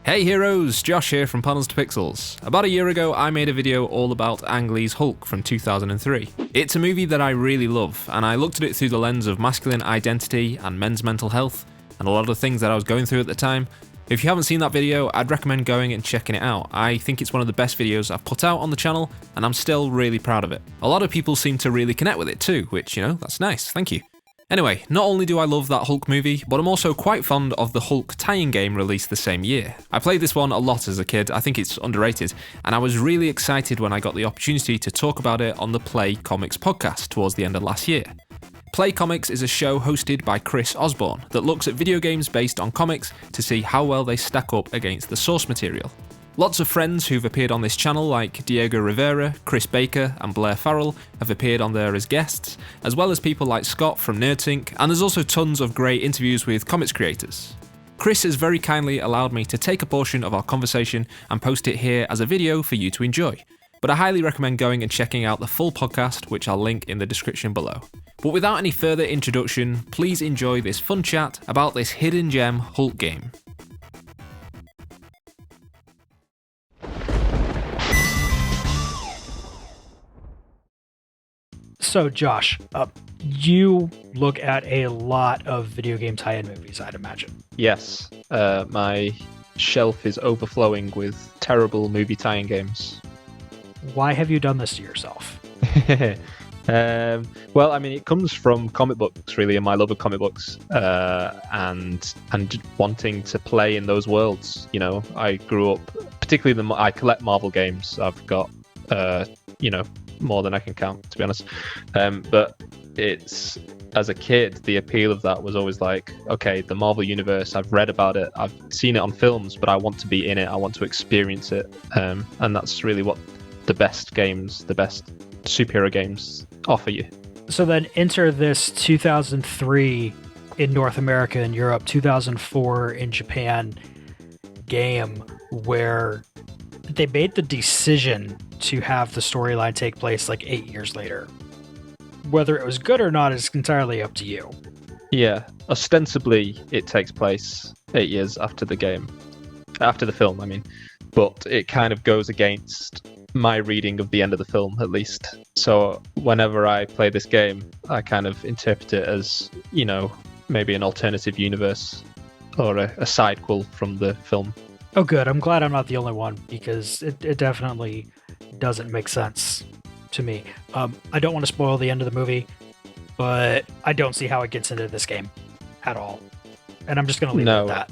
Hey heroes, Josh here from Panels to Pixels. About a year ago, I made a video all about Ang Lee's Hulk from 2003. It's a movie that I really love, and I looked at it through the lens of masculine identity and men's mental health, and a lot of the things that I was going through at the time. If you haven't seen that video, I'd recommend going and checking it out. I think it's one of the best videos I've put out on the channel, and I'm still really proud of it. A lot of people seem to really connect with it too, which, that's nice, thank you. Anyway, not only do I love that Hulk movie, but I'm also quite fond of the Hulk tie-in game released the same year. I played this one a lot as a kid, I think it's underrated, and I was really excited when I got the opportunity to talk about it on the Play Comics podcast towards the end of last year. Play Comics is a show hosted by Chris Osborne that looks at video games based on comics to see how well they stack up against the source material. Lots of friends who've appeared on this channel like Diego Rivera, Chris Baker and Blair Farrell have appeared on there as guests, as well as people like Scott from NerdSync, and there's also tons of great interviews with comics creators. Chris has very kindly allowed me to take a portion of our conversation and post it here as a video for you to enjoy, but I highly recommend going and checking out the full podcast, which I'll link in the description below. But without any further introduction, please enjoy this fun chat about this hidden gem Hulk game. So, Josh, you look at a lot of video game tie-in movies, I'd imagine. Yes, my shelf is overflowing with terrible movie tie-in games. Why have you done this to yourself? Well, I mean, it comes from comic books, really, and my love of comic books, and wanting to play in those worlds. I grew up, particularly I collect Marvel games. I've got, more than I can count, to be honest. But it's, as a kid, the appeal of that was always like, okay, the Marvel universe, I've read about it, I've seen it on films, but I want to be in it, I want to experience it. And that's really what the best games, the best superhero games offer you. So then enter this 2003 in North America and Europe, 2004 in Japan game where they made the decision to have the storyline take place like 8 years later. Whether it was good or not is entirely up to you. Yeah, ostensibly it takes place 8 years after the game. After the film, I mean. But it kind of goes against my reading of the end of the film, at least. So whenever I play this game, I kind of interpret it as, maybe an alternative universe or a sidequel from the film. Oh, good. I'm glad I'm not the only one, because it definitely doesn't make sense to me. I don't want to spoil the end of the movie, but I don't see how it gets into this game at all. And I'm just going to leave it at that.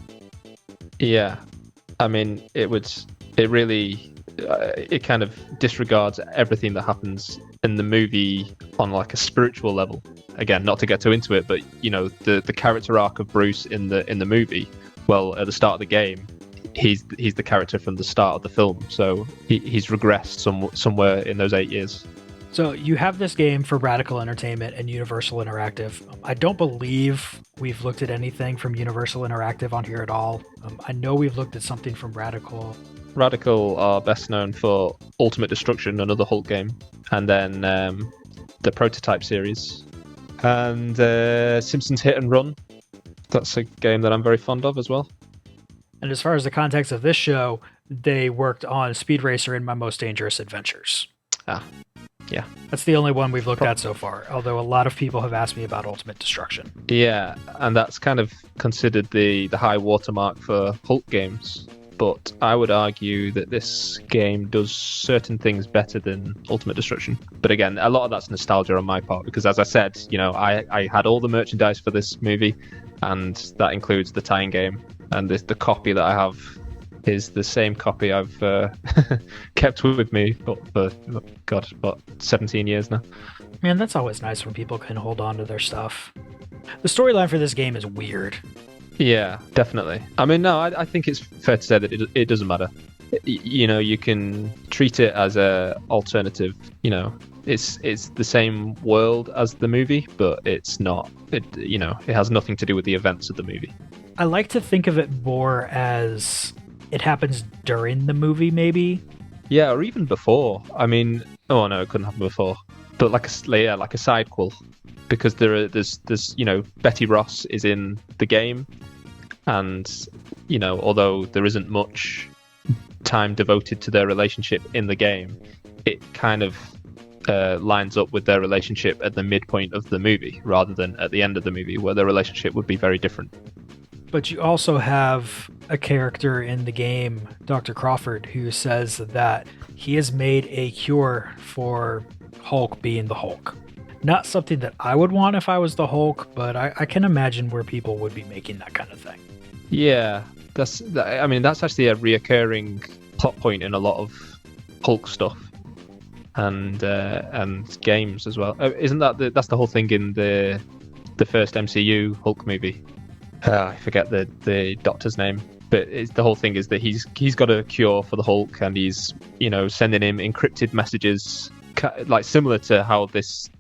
Yeah. I mean, it really kind of disregards everything that happens in the movie on like a spiritual level. Again, not to get too into it, but the character arc of Bruce in the movie, well, at the start of the game, he's the character from the start of the film, so he's regressed somewhere in those 8 years. So you have this game for Radical Entertainment and Universal Interactive. I don't believe we've looked at anything from Universal Interactive on here at all. I know we've looked at something from Radical. Radical are best known for Ultimate Destruction, another Hulk game, and then the Prototype series, and Simpsons Hit and Run. That's a game that I'm very fond of as well. And as far as the context of this show, they worked on Speed Racer and My Most Dangerous Adventures. Yeah. That's the only one we've looked at so far, although a lot of people have asked me about Ultimate Destruction. Yeah, and that's kind of considered the high watermark for Hulk games. But I would argue that this game does certain things better than Ultimate Destruction. But again, a lot of that's nostalgia on my part, because as I said, I had all the merchandise for this movie, and that includes the tie-in game. And the copy that I have is the same copy I've kept with me for, about 17 years now. Man, that's always nice when people can hold on to their stuff. The storyline for this game is weird. Yeah, definitely. I mean, no, I think it's fair to say that it doesn't matter. You can treat it as a alternative. It's the same world as the movie, but it's not. It has nothing to do with the events of the movie. I like to think of it more as it happens during the movie, maybe. Yeah, or even before. I mean, oh no, it couldn't happen before. But like a sidequel, because there's Betty Ross is in the game, and although there isn't much time devoted to their relationship in the game, it kind of lines up with their relationship at the midpoint of the movie rather than at the end of the movie, where their relationship would be very different. But you also have a character in the game, Dr. Crawford, who says that he has made a cure for Hulk being the Hulk. Not something that I would want if I was the Hulk, but I can imagine where people would be making that kind of thing. Yeah, that's actually a reoccurring plot point in a lot of Hulk stuff and games as well. Isn't that's the whole thing in the first MCU Hulk movie? I forget the doctor's name, but the whole thing is that he's got a cure for the Hulk, and he's sending him encrypted messages, like similar to how this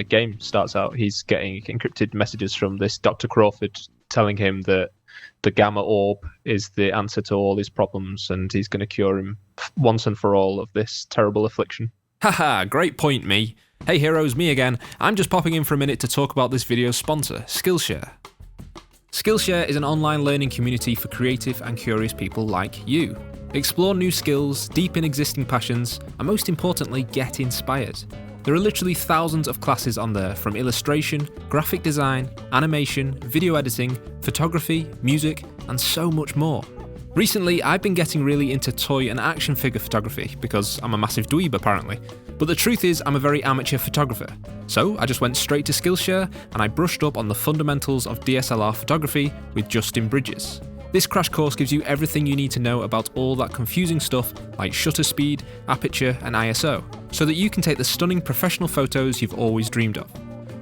game starts out. He's getting encrypted messages from this Dr. Crawford telling him that the Gamma Orb is the answer to all his problems, and he's going to cure him once and for all of this terrible affliction. Haha, great point, me. Hey heroes, me again. I'm just popping in for a minute to talk about this video's sponsor, Skillshare. Skillshare is an online learning community for creative and curious people like you. Explore new skills, deepen existing passions, and most importantly, get inspired. There are literally thousands of classes on there, from illustration, graphic design, animation, video editing, photography, music, and so much more. Recently, I've been getting really into toy and action figure photography because I'm a massive dweeb apparently. But the truth is, I'm a very amateur photographer. So I just went straight to Skillshare and I brushed up on the fundamentals of DSLR photography with Justin Bridges. This crash course gives you everything you need to know about all that confusing stuff like shutter speed, aperture, and ISO, so that you can take the stunning professional photos you've always dreamed of.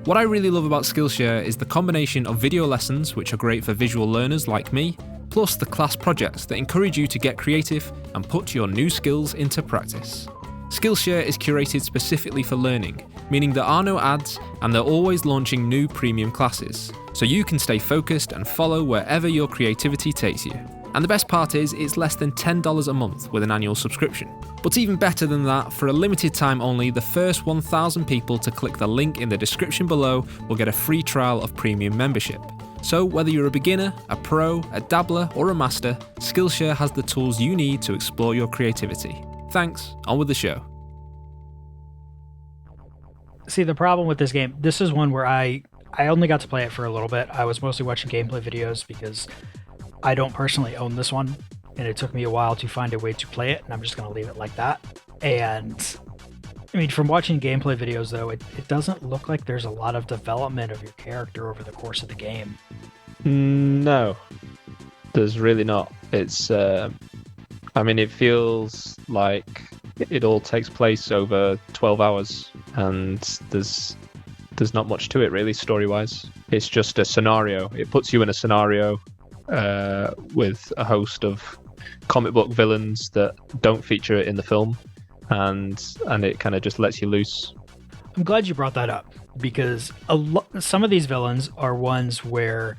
What I really love about Skillshare is the combination of video lessons, which are great for visual learners like me, plus the class projects that encourage you to get creative and put your new skills into practice. Skillshare is curated specifically for learning, meaning there are no ads and they're always launching new premium classes, so you can stay focused and follow wherever your creativity takes you. And the best part is, it's less than $10 a month with an annual subscription. But even better than that, for a limited time only, the first 1,000 people to click the link in the description below will get a free trial of premium membership. So whether you're a beginner, a pro, a dabbler, or a master, Skillshare has the tools you need to explore your creativity. Thanks, on with the show. See, the problem with this game, this is one where I only got to play it for a little bit. I was mostly watching gameplay videos because I don't personally own this one, and it took me a while to find a way to play it, and I'm just going to leave it like that. And I mean, from watching gameplay videos, though, it doesn't look like there's a lot of development of your character over the course of the game. No, there's really not. It's, it feels like it all takes place over 12 hours, and there's not much to it, really, story-wise. It's just a scenario. It puts you in a scenario with a host of comic book villains that don't feature in the film. And it kind of just lets you loose. I'm glad you brought that up, because some of these villains are ones where,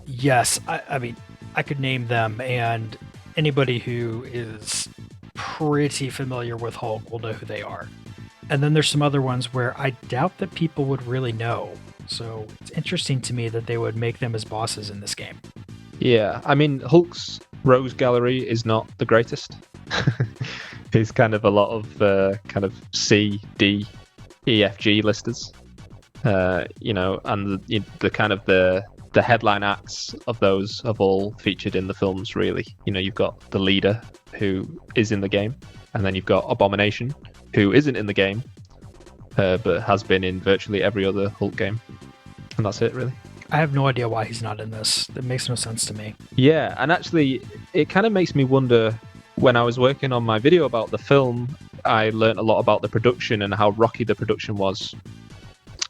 yes, I could name them, and anybody who is pretty familiar with Hulk will know who they are. And then there's some other ones where I doubt that people would really know. So it's interesting to me that they would make them as bosses in this game. Yeah, Hulk's Rogues Gallery is not the greatest. He's kind of a lot of kind of C, D, E, F, G listers, and the kind of the headline acts of those have all featured in the films. Really, you've got the leader who is in the game, and then you've got Abomination, who isn't in the game, but has been in virtually every other Hulk game, and that's it, really. I have no idea why he's not in this. That makes no sense to me. Yeah, and actually, it kind of makes me wonder. When I was working on my video about the film, I learned a lot about the production and how rocky the production was,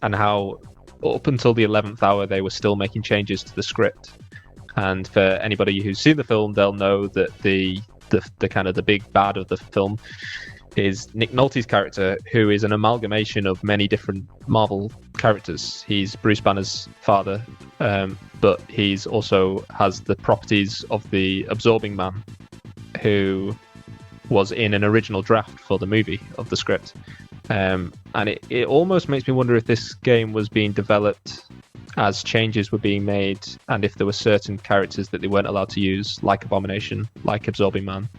and how up until the 11th hour they were still making changes to the script. And for anybody who's seen the film, they'll know that the kind of the big bad of the film is Nick Nolte's character, who is an amalgamation of many different Marvel characters. He's Bruce Banner's father, but he's also has the properties of the Absorbing Man, who was in an original draft for the movie of the script. And it almost makes me wonder if this game was being developed as changes were being made, and if there were certain characters that they weren't allowed to use, like Abomination, like Absorbing Man,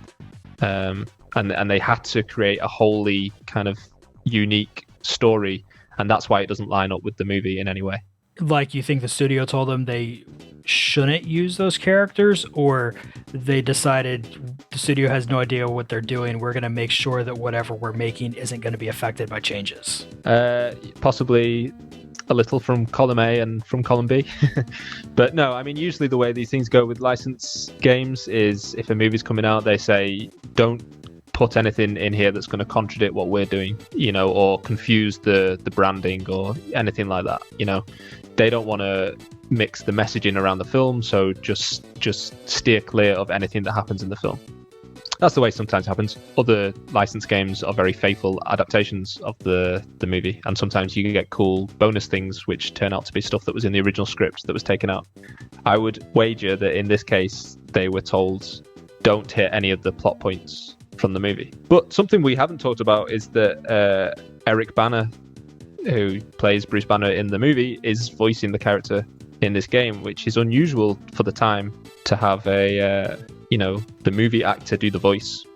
and they had to create a wholly kind of unique story, and that's why it doesn't line up with the movie in any way. Like, you think the studio told them they shouldn't use those characters, or they decided the studio has no idea what they're doing, we're going to make sure that whatever we're making isn't going to be affected by changes? Possibly a little from column A and from column B. But no, I mean, usually the way these things go with licensed games is if a movie's coming out, they say, don't put anything in here that's going to contradict what we're doing, or confuse the branding or anything like that. They don't want to mix the messaging around the film, so just steer clear of anything that happens in the film. That's the way it sometimes happens. Other licensed games are very faithful adaptations of the movie, and sometimes you can get cool bonus things which turn out to be stuff that was in the original script that was taken out. I would wager that in this case they were told, don't hit any of the plot points from the movie. But something we haven't talked about is that Eric Bana, who plays Bruce Banner in the movie, is voicing the character in this game, which is unusual for the time to have the movie actor do the voice.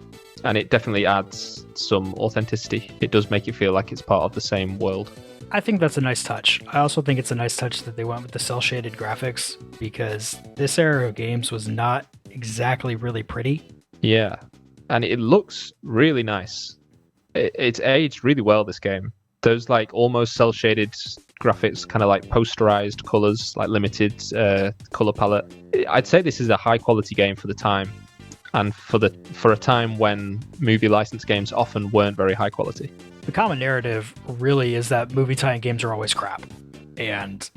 And it definitely adds some authenticity. It does make it feel like it's part of the same world. I think that's a nice touch. I also think it's a nice touch that they went with the cel-shaded graphics, because this era of games was not exactly really pretty. Yeah, and it looks really nice. It's aged really well, this game. Those like almost cel-shaded graphics, kind of like posterized colors, like limited color palette. I'd say this is a high quality game for the time, and for a time when movie license games often weren't very high quality. The common narrative really is that movie tie-in games are always crap. And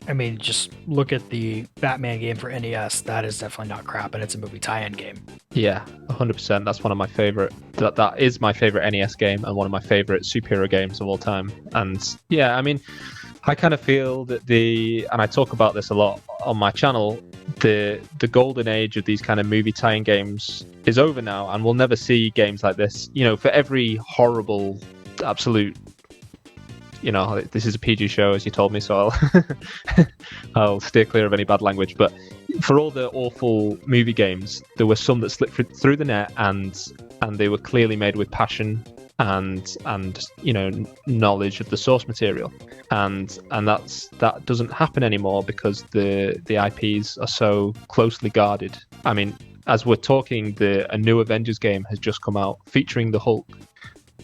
I mean, just look at the Batman game for NES. That is definitely not crap, and it's a movie tie-in game. Yeah, 100%. That's one of my favorite. That is my favorite NES game and one of my favorite superhero games of all time. And yeah, I mean, I kind of feel that and I talk about this a lot on my channel, the golden age of these kind of movie tie-in games is over now, and we'll never see games like this. For every horrible, absolute, this is a PG show, as you told me, so I'll steer clear of any bad language. But for all the awful movie games, there were some that slipped through the net, and they were clearly made with passion and knowledge of the source material, and that doesn't happen anymore because the IPs are so closely guarded. I mean, as we're talking, a new Avengers game has just come out featuring the Hulk,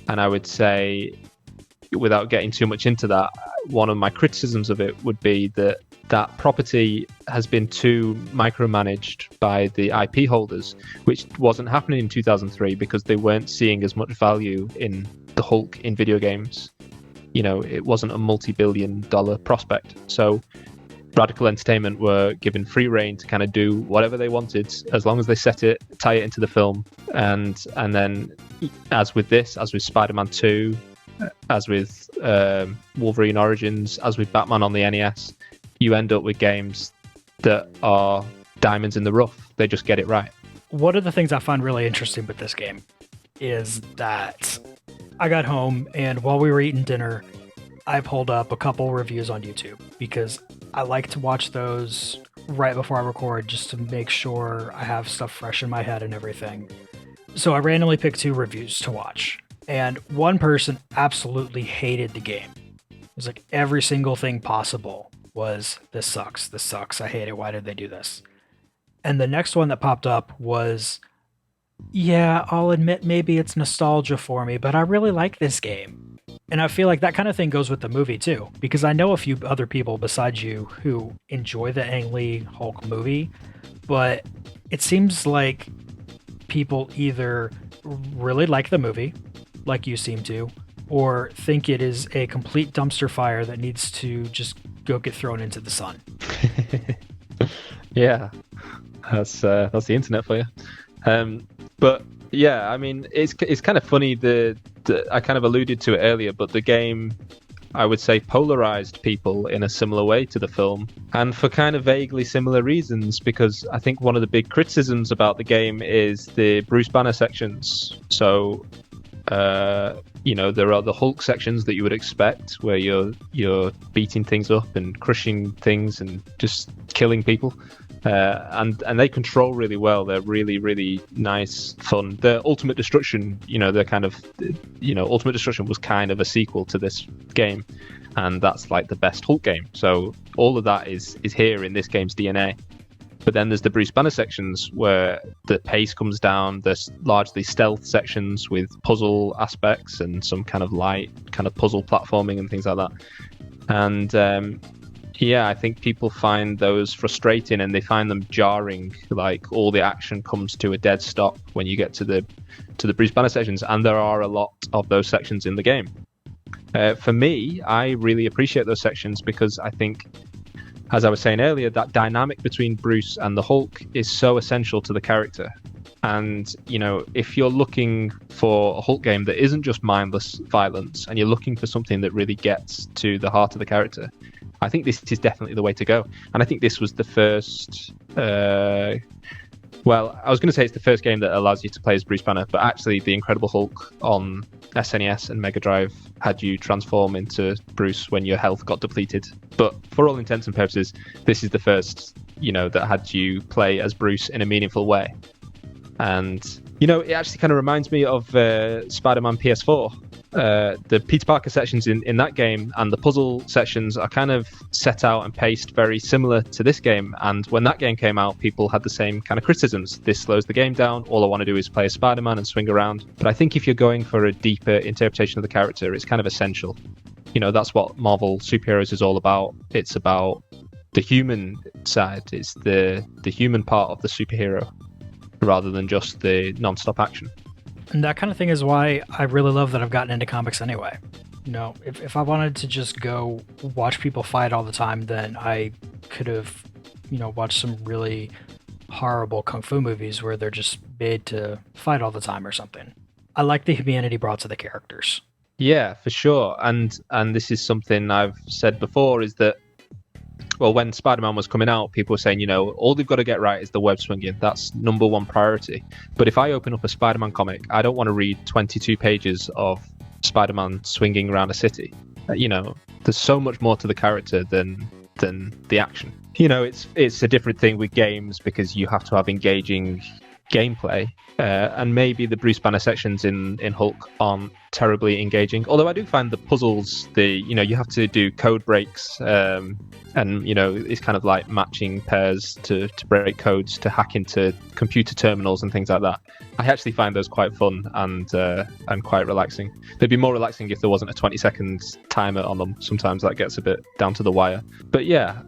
and I would say, without getting too much into that, one of my criticisms of it would be that property has been too micromanaged by the IP holders, which wasn't happening in 2003 because they weren't seeing as much value in the Hulk in video games. It wasn't a multi-billion-dollar prospect. So Radical Entertainment were given free rein to kind of do whatever they wanted, as long as they tie it into the film. And then, as with Spider-Man 2, as with Wolverine Origins, as with Batman on the NES, you end up with games that are diamonds in the rough. They just get it right. One of the things I find really interesting with this game is that I got home, and while we were eating dinner, I pulled up a couple reviews on YouTube, because I like to watch those right before I record just to make sure I have stuff fresh in my head and everything. So I randomly picked 2 reviews to watch. And one person absolutely hated the game. It was like every single thing possible was, this sucks, I hate it, why did they do this? And the next one that popped up was, yeah, I'll admit maybe it's nostalgia for me, but I really like this game. And I feel like that kind of thing goes with the movie too, because I know a few other people besides you who enjoy the Ang Lee Hulk movie, but it seems like people either really like the movie, like you seem to, or think it is a complete dumpster fire that needs to just go get thrown into the sun. Yeah, that's the internet for you. But yeah, I mean, it's kind of funny. I kind of alluded to it earlier, but the game, I would say, polarized people in a similar way to the film, and for kind of vaguely similar reasons, because I think one of the big criticisms about the game is the Bruce Banner sections. So There are the Hulk sections that you would expect, where you're beating things up and crushing things and just killing people. And they control really well. They're really, really nice, fun. The Ultimate Destruction, Ultimate Destruction was kind of a sequel to this game, and that's like the best Hulk game. So all of that is here in this game's DNA. But then there's the Bruce Banner sections where the pace comes down. There's largely stealth sections with puzzle aspects and some kind of light kind of puzzle platforming and things like that. And I think people find those frustrating and they find them jarring. Like all the action comes to a dead stop when you get to the Bruce Banner sections, and there are a lot of those sections in the game. For me, I really appreciate those sections because I think, as I was saying earlier, that dynamic between Bruce and the Hulk is so essential to the character. And, if you're looking for a Hulk game that isn't just mindless violence and you're looking for something that really gets to the heart of the character, I think this is definitely the way to go. And I think this was the first... I was going to say it's the first game that allows you to play as Bruce Banner, but actually the Incredible Hulk on SNES and Mega Drive had you transform into Bruce when your health got depleted. But for all intents and purposes, this is the first, that had you play as Bruce in a meaningful way. And, it actually kind of reminds me of Spider-Man PS4. The Peter Parker sections in that game and the puzzle sections are kind of set out and paced very similar to this game. And when that game came out, people had the same kind of criticisms. This slows the game down. All I want to do is play as Spider-Man and swing around. But I think if you're going for a deeper interpretation of the character, it's kind of essential. That's what Marvel superheroes is all about. It's about the human side. It's the human part of the superhero rather than just the non-stop action. And that kind of thing is why I really love that I've gotten into comics anyway. If I wanted to just go watch people fight all the time, then I could have, watched some really horrible kung fu movies where they're just made to fight all the time or something. I like the humanity brought to the characters. Yeah, for sure. And this is something I've said before, is that, when Spider-Man was coming out, people were saying, all they've got to get right is the web swinging. That's number one priority. But if I open up a Spider-Man comic, I don't want to read 22 pages of Spider-Man swinging around a city. There's so much more to the character than the action. It's a different thing with games because you have to have engaging gameplay. And maybe the Bruce Banner sections in Hulk aren't terribly engaging. Although I do find the puzzles, you have to do code breaks, and it's kind of like matching pairs to break codes to hack into computer terminals and things like that. I actually find those quite fun and quite relaxing. They'd be more relaxing if there wasn't a 20-second timer on them. Sometimes that gets a bit down to the wire. But yeah,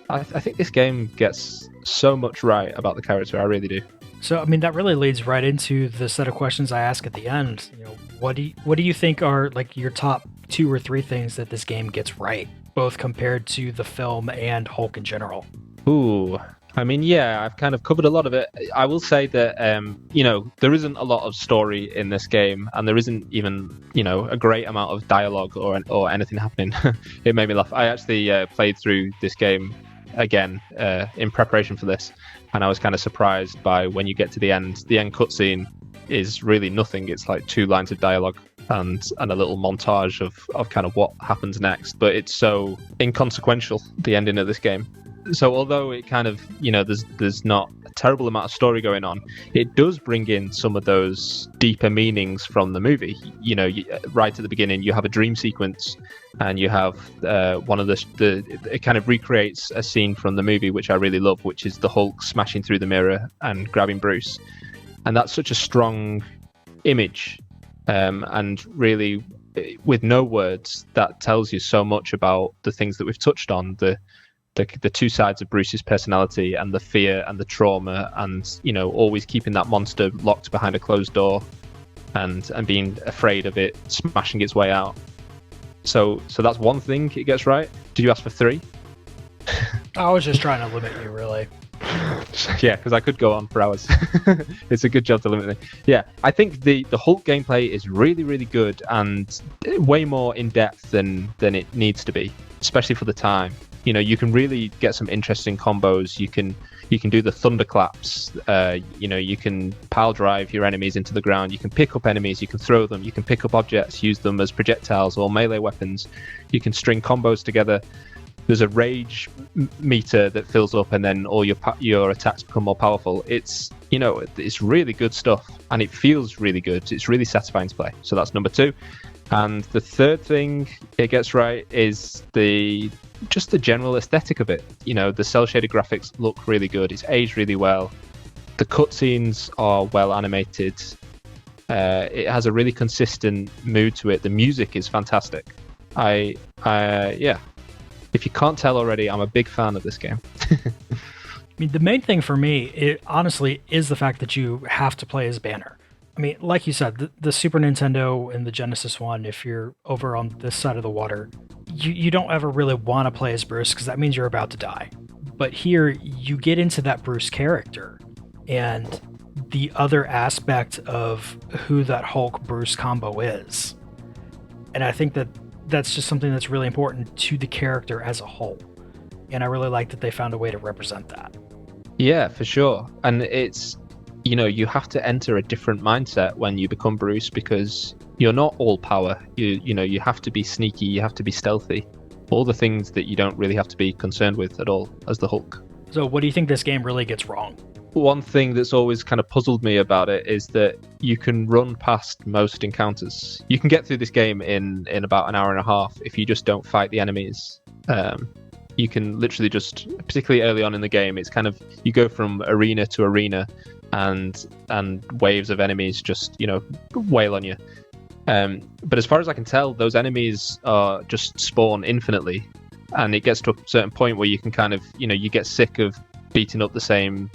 I think this game gets so much right about the character. I really do. So, that really leads right into the set of questions I ask at the end. What do you think are like your top 2 or 3 things that this game gets right, both compared to the film and Hulk in general? Ooh, I've kind of covered a lot of it. I will say that, there isn't a lot of story in this game, and there isn't even, a great amount of dialogue or anything happening. It made me laugh. I actually played through this game again in preparation for this, and I was kind of surprised by when you get to the end cutscene is really nothing. It's like 2 lines of dialogue and a little montage of kind of what happens next, but it's so inconsequential, the ending of this game. So although it kind of, there's not a terrible amount of story going on, it does bring in some of those deeper meanings from the movie. Right at the beginning, you have a dream sequence, and you have one of it kind of recreates a scene from the movie, which I really love, which is the Hulk smashing through the mirror and grabbing Bruce. And that's such a strong image, and really, with no words, that tells you so much about the things that we've touched on, the 2 sides of Bruce's personality and the fear and the trauma, and always keeping that monster locked behind a closed door and being afraid of it smashing its way out. So that's one thing it gets right. Did you ask for 3? I was just trying to limit you, really. Yeah, because I could go on for hours. It's a good job to limit me. Yeah, I think the Hulk gameplay is really, really good and way more in depth than it needs to be, especially for the time. You can really get some interesting combos. You You can do the thunderclaps. You can pile drive your enemies into the ground. You can pick up enemies. You can throw them. You can pick up objects, use them as projectiles or melee weapons. You can string combos together. There's a rage meter that fills up, and then all your attacks become more powerful. It's really good stuff, and it feels really good. It's really satisfying to play. So that's number 2. And the third thing it gets right is just the general aesthetic of it. The cel shaded graphics look really good. It's aged really well. The cutscenes are well animated. It has a really consistent mood to it. The music is fantastic. If you can't tell already, I'm a big fan of this game. I mean, the main thing for me, honestly, is the fact that you have to play as Banner. I mean, like you said, the Super Nintendo and the Genesis one, if you're over on this side of the water, you don't ever really want to play as Bruce because that means you're about to die. But here, you get into that Bruce character and the other aspect of who that Hulk-Bruce combo is. And I think that's just something that's really important to the character as a whole. And I really like that they found a way to represent that. Yeah, for sure. And it's, you have to enter a different mindset when you become Bruce because you're not all power. You have to be sneaky, you have to be stealthy. All the things that you don't really have to be concerned with at all as the Hulk. So what do you think this game really gets wrong? One thing that's always kind of puzzled me about it is that you can run past most encounters. You can get through this game in about an hour and a half if you just don't fight the enemies. You can literally just, particularly early on in the game, it's kind of, you go from arena to arena and waves of enemies just, wail on you. But as far as I can tell, those enemies are just spawn infinitely. And it gets to a certain point where you can kind of, you get sick of beating up the same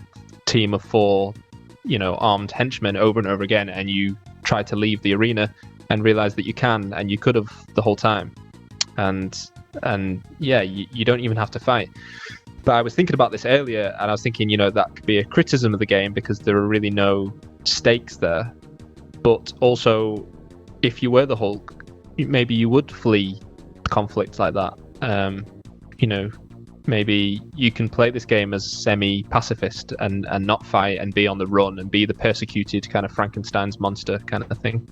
team of 4, armed henchmen over and over again, and you try to leave the arena and realize that you can, and you could have the whole time. And you don't even have to fight. But I was thinking about this earlier, and I was thinking, that could be a criticism of the game because there are really no stakes there. But also, if you were the Hulk, maybe you would flee conflict like that. Maybe you can play this game as semi-pacifist and not fight and be on the run and be the persecuted kind of Frankenstein's monster kind of thing.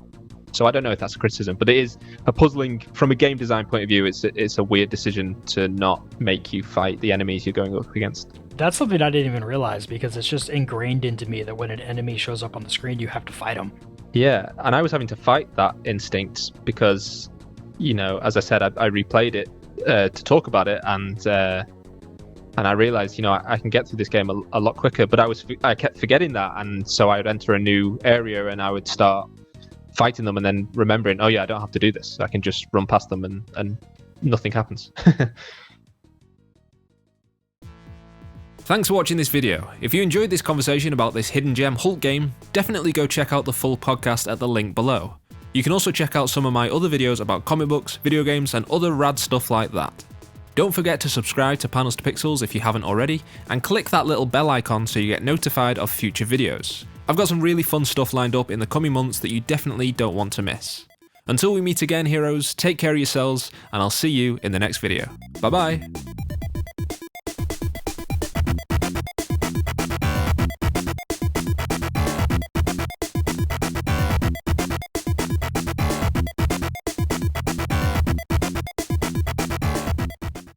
So I don't know if that's a criticism, but it is a puzzling, from a game design point of view, it's a weird decision to not make you fight the enemies you're going up against. That's something I didn't even realize because it's just ingrained into me that when an enemy shows up on the screen, you have to fight them. Yeah, and I was having to fight that instinct because, as I said, I replayed it to talk about it, and I realized, I can get through this game a lot quicker, but I kept forgetting that, and so I would enter a new area and I would start fighting them and then remembering, oh yeah, I don't have to do this. I can just run past them and nothing happens. Thanks for watching this video. If you enjoyed this conversation about this hidden gem Hulk game, definitely go check out the full podcast at the link below. You can also check out some of my other videos about comic books, video games, and other rad stuff like that. Don't forget to subscribe to Panels to Pixels if you haven't already, and click that little bell icon so you get notified of future videos. I've got some really fun stuff lined up in the coming months that you definitely don't want to miss. Until we meet again, heroes, take care of yourselves, and I'll see you in the next video. Bye bye!